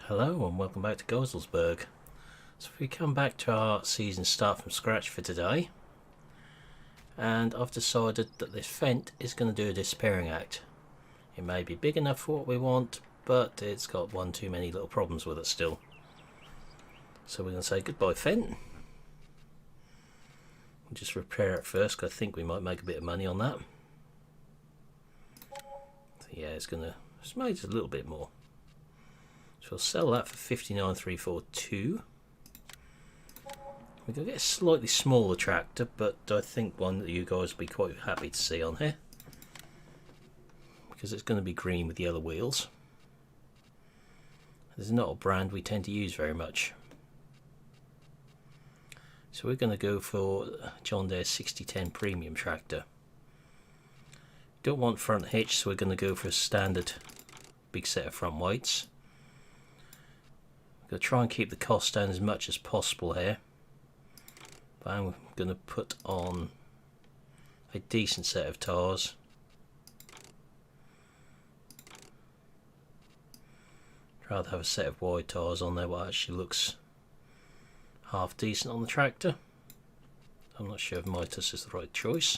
Hello and welcome back to Geiselsberg. So we come back to our season start from scratch for today, and I've decided that this Fendt is going to do a disappearing act. It may be big enough for what we want, but it's got one too many little problems with it still. So we're going to say goodbye Fendt. We'll just repair it first, because I think we might make a bit of money on that. So yeah, it's made us a little bit more. So we'll sell that for 59,342. We're going to get a slightly smaller tractor, but I think one that you guys will be quite happy to see on here, because it's going to be green with yellow wheels. This is not a brand we tend to use very much. So we're going to go for John Deere 6010 Premium tractor. Don't want front hitch, so we're going to go for a standard big set of front weights. Going to try and keep the cost down as much as possible here, but I'm going to put on a decent set of tires. I'd rather have a set of wide tires on there, what actually looks half decent on the tractor. I'm not sure if Mitas is the right choice.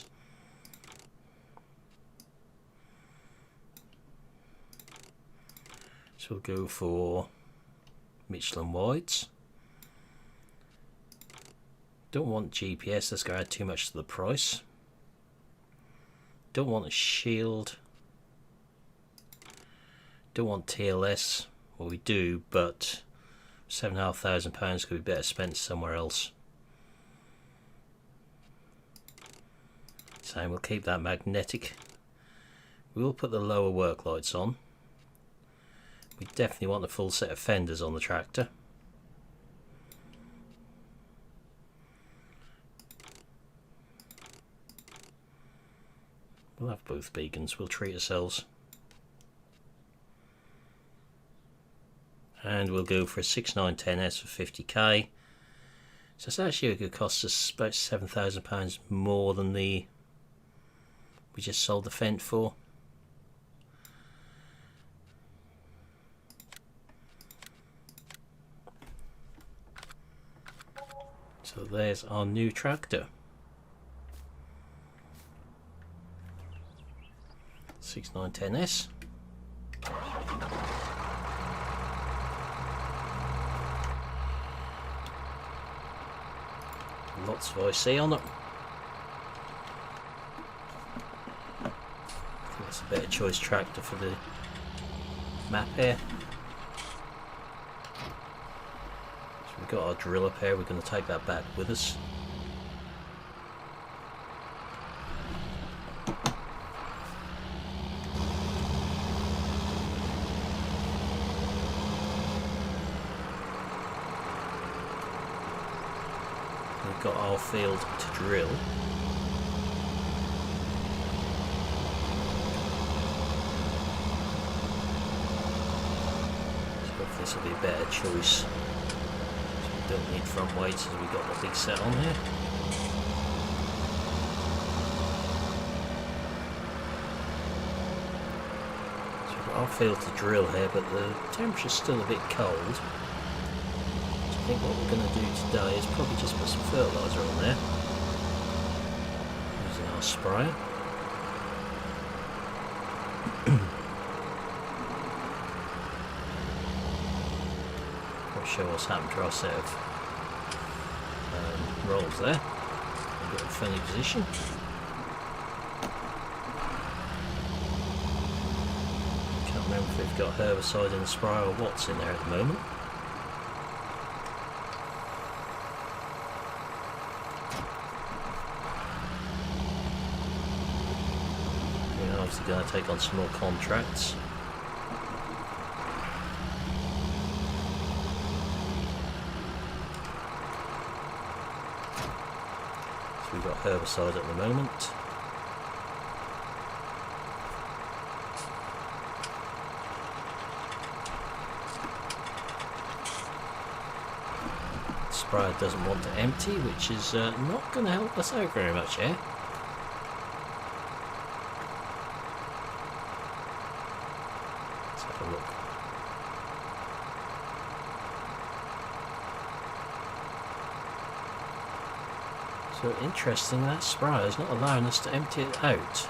So we'll go for Michelin wides. Don't want GPS, that's going to add too much to the price. Don't want a shield. Don't want TLS. Well, we do, but £7,500 could be better spent somewhere else. So we'll keep that magnetic. We will put the lower work lights on. We definitely want a full set of fenders on the tractor. We'll have both beacons, we'll treat ourselves. And we'll go for a 6910S for 50k. So it's actually going to cost us about £7,000 more than we just sold the Fendt for. So there's our new tractor. 6910S. Lots of IC on it. I think it's a better choice tractor for the map here. We've got our drill up here, we're going to take that back with us. We've got our field to drill. So if this will be a better choice. Don't need front weights as we've got the big set on here. So we've got our field to drill here, but the temperature's still a bit cold. So I think what we're going to do today is probably just put some fertiliser on there. Using our sprayer. Show what's happened to our set of rolls there. We've got a funny position. Can't remember if we've got herbicide in the sprayer or what's in there at the moment. We're obviously going to take on some more contracts. We've got herbicide at the moment. The sprayer doesn't want to empty, which is not going to help us out very much here. Let's have a look. So interesting, that sprayer is not allowing us to empty it out. So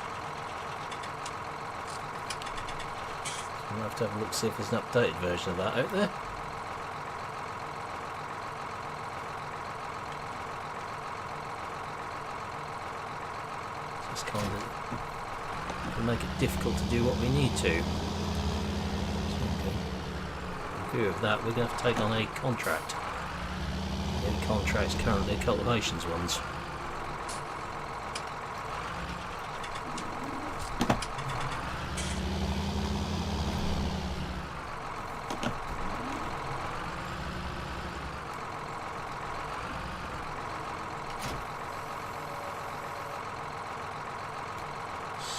we'll have to have a look, see if there's an updated version of that out there. So it's kind of will make it difficult to do what we need to. So in view of that, we're going to have to take on a contract. The only contracts currently are cultivations ones.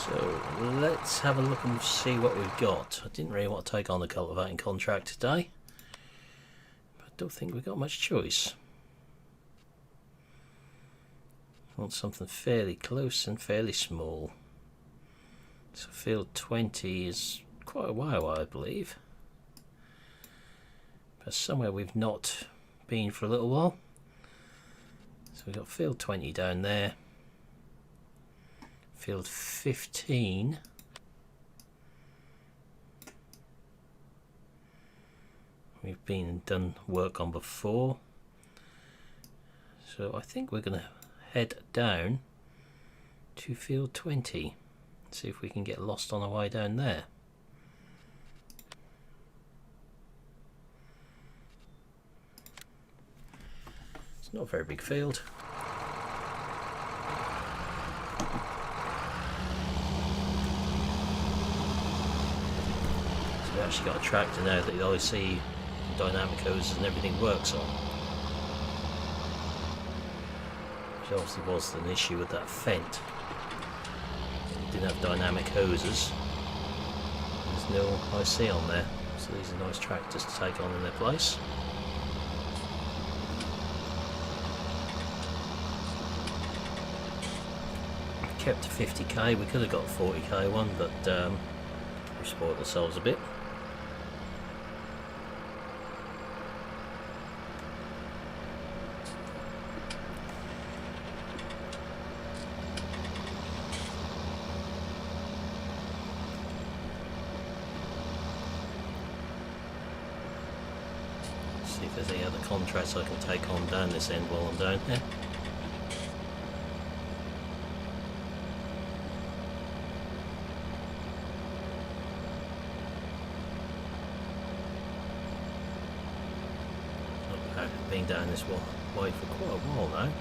So let's have a look and see what we've got. I didn't really want to take on the cultivating contract today, but I don't think we've got much choice. I want something fairly close and fairly small. So field 20 is quite a while, I believe, but somewhere we've not been for a little while. So we've got field 20 down there. Field 15 we've been and done work on before, so I think we're going to head down to field 20, see if we can get lost on our way down there. It's not a very big field. We've actually got a tractor now that the IC dynamic hoses and everything works on, which obviously was an issue with that Fendt. It didn't have dynamic hoses, there's no IC on there, so these are nice tractors to take on in their place. Kept to 50k, we could have got a 40k one, but we spoiled ourselves a bit. See if there's any other contracts I can take on down this end while I'm down here. I've been down this way for quite a while now.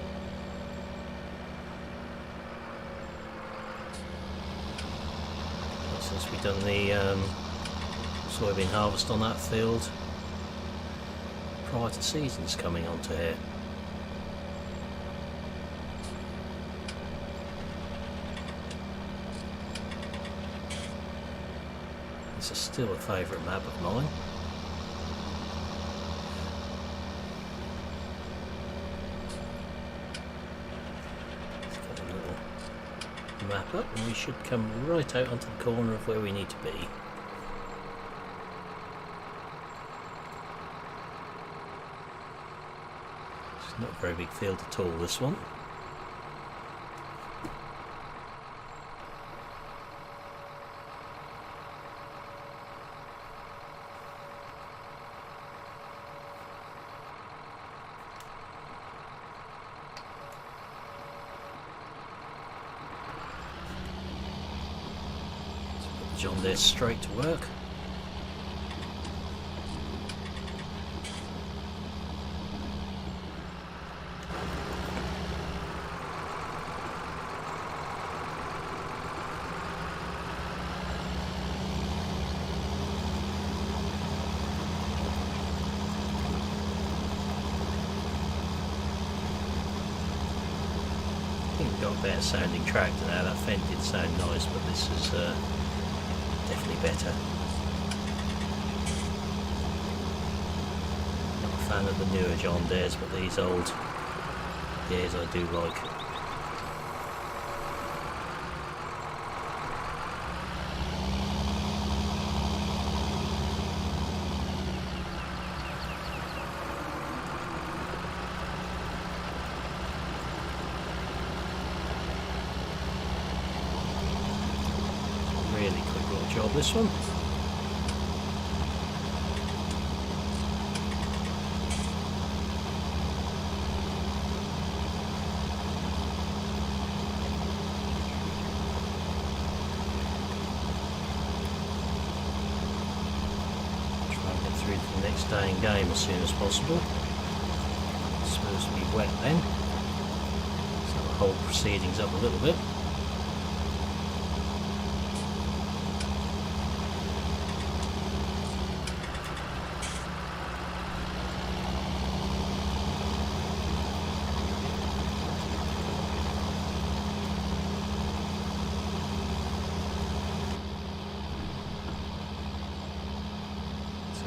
Since we've done the soybean harvest on that field prior to seasons coming onto here. This is still a favourite map of mine. Let's get a little map up and we should come right out onto the corner of where we need to be. Not a very big field at all, this one. Let's put the John Deere straight to work. Got a better sounding tractor now. That Fendt did sound nice, but this is definitely better. Not a fan of the newer John Deeres, but these old Deeres I do like. this one. Try and get through to the next day in game as soon as possible. It's supposed to be wet then, so the whole proceedings up a little bit.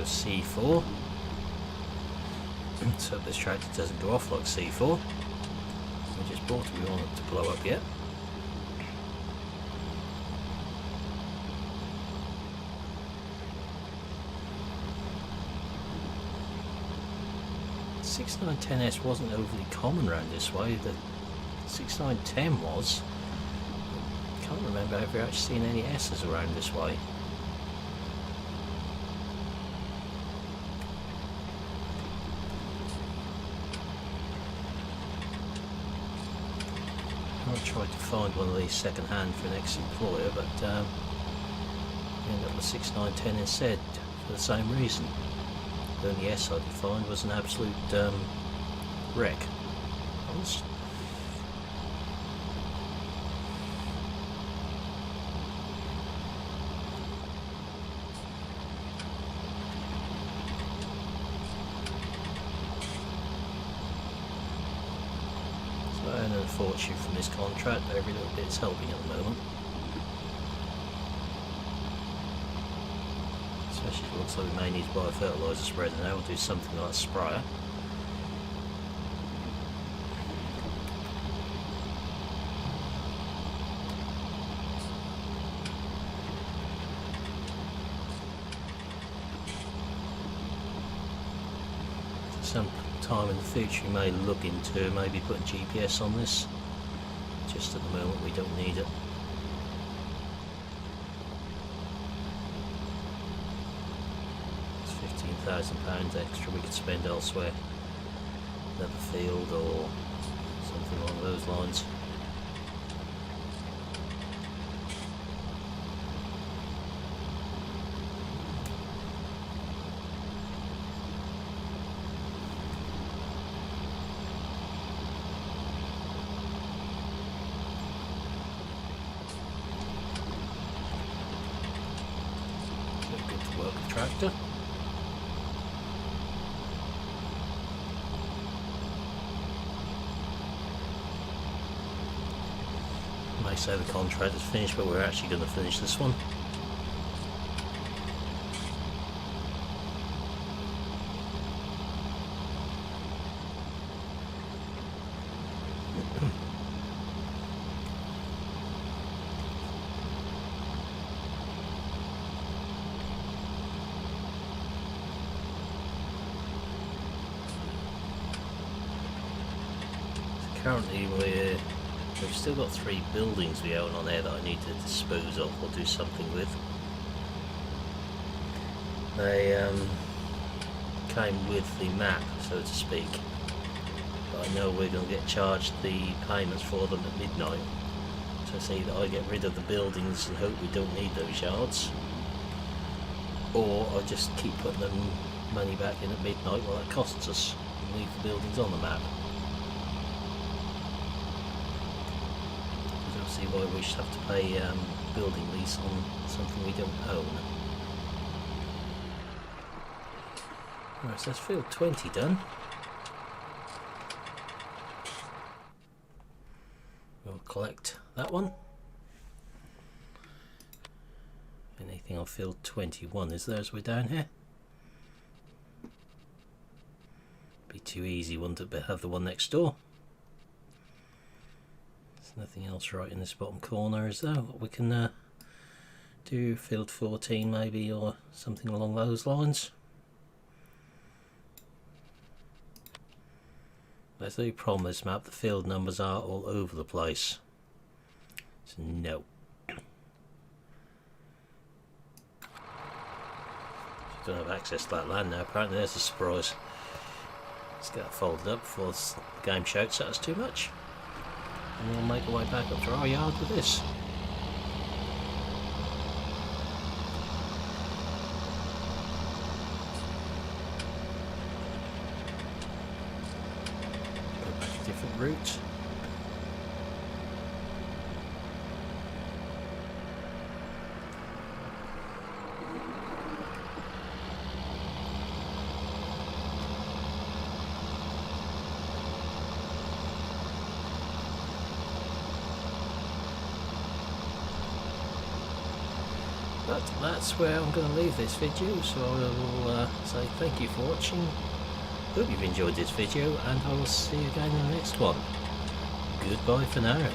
C4. So this tractor doesn't go off like C4. We just bought it, we want it to blow up yet. The 6910S wasn't overly common around this way. The 6910 was. Can't remember ever actually seen any S's around this way. I tried to find one of these second hand for an ex-employer, but ended up with 6910 instead for the same reason. The only S I could find was an absolute wreck. A fortune from this contract, but every little bit is helping at the moment. Especially if it looks like we may need to buy a fertiliser spreader now, or do something like a sprayer. Time in the future we may look into maybe putting GPS on this. Just at the moment we don't need it. It's £15,000 extra we could spend elsewhere, another field or something along those lines. Tractor. May say the contract is finished, but we're actually going to finish this one. Currently we've still got 3 buildings we own on there that I need to dispose of or do something with. They came with the map, so to speak, but I know we're going to get charged the payments for them at midnight, so it's either I get rid of the buildings and hope we don't need those yards, or I just keep putting them money back in at midnight while it costs us and leave the buildings on the map. See why we should have to pay building lease on something we don't own. Right, so that's field 20 done. We'll collect that one. Anything on field 21 is there as we're down here? Be too easy, wouldn't it, but have the one next door. Nothing else right in this bottom corner, is there? What we can do, field 14 maybe, or something along those lines. There's the problem with this map, the field numbers are all over the place. So no. don't have access to that land now. Apparently there's a surprise. Let's get that folded up before the game shouts at us too much. And we'll make our way back up to our yard with this. Go back a different route. But that's where I'm going to leave this video, so I will say thank you for watching. Hope you've enjoyed this video, and I will see you again in the next one. Goodbye for now.